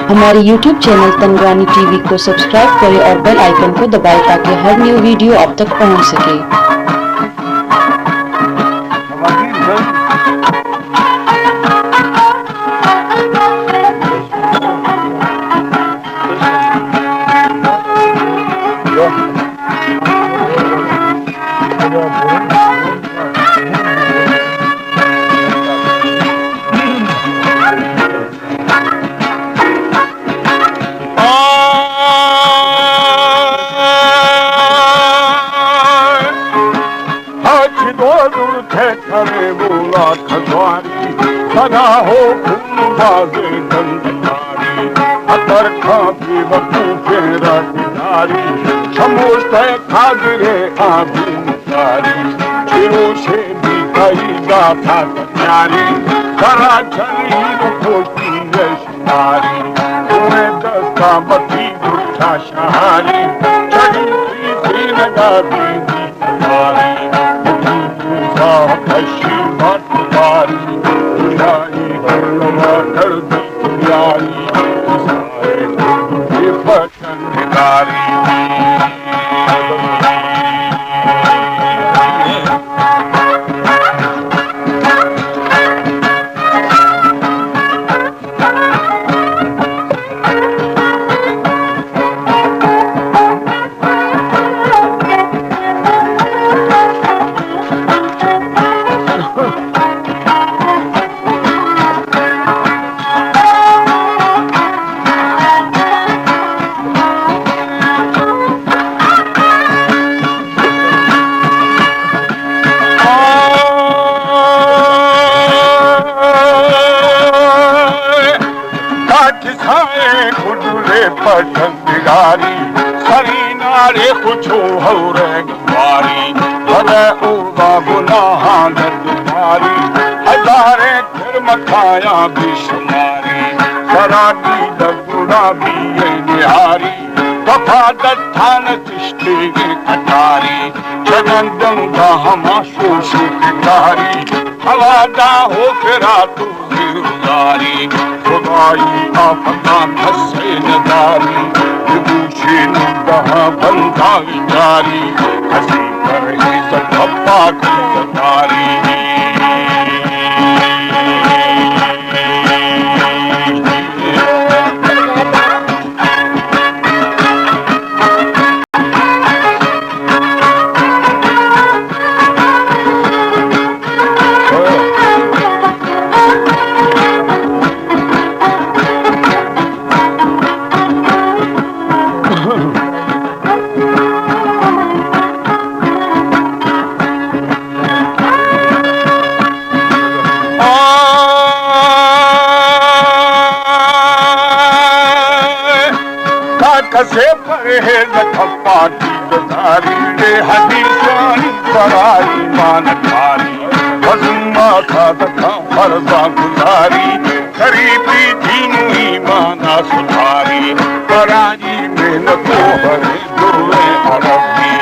हमारे YouTube channel तनरानी TV को subscribe करें और बेल आइकन को दबाएं ताकि हर न्यू वीडियो आप तक पहुंच सके। कसे परहेज खपाटी गदारी रे हदीसानी पराई मान खारी वजुमा खादका फरजा गुजारी गरीबी दीनु ईमाना सुधारी पराई मेहनतो हरे दुए अरबी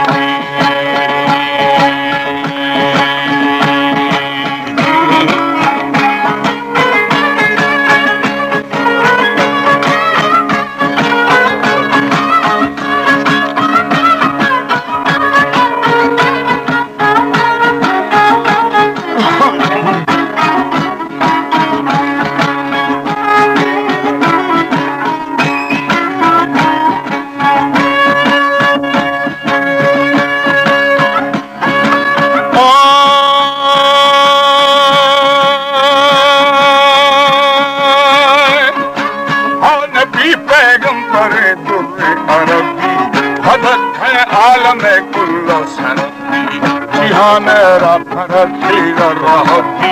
ध्यान रखर छेड़ रहती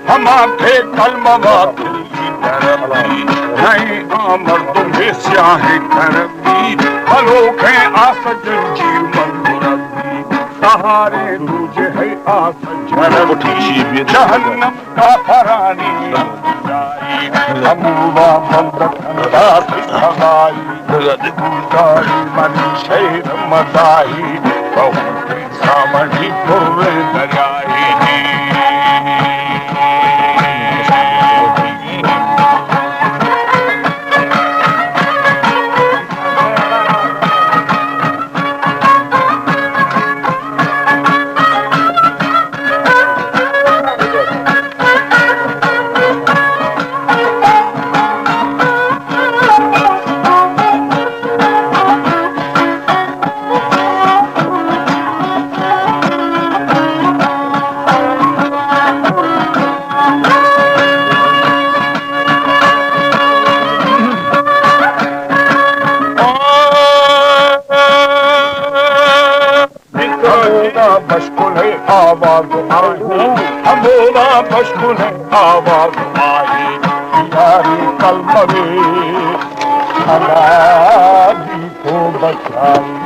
हम थे कलम वाकिली डरती नहीं आमर तुम्हें स्याहे करती अलोखे आस जंजीर मंगुरती सहारे तुझे है आस झरती जहन्नम का फरानी अमूवा बंद खंदा से खगाई गुजारी मनी शेर मदाई बहुत सामनी पुर्रे दरियाई मशगूल है आवाज आई हमेरा मशगूल है आवाज आई यारी कलम में अनादी को बचाई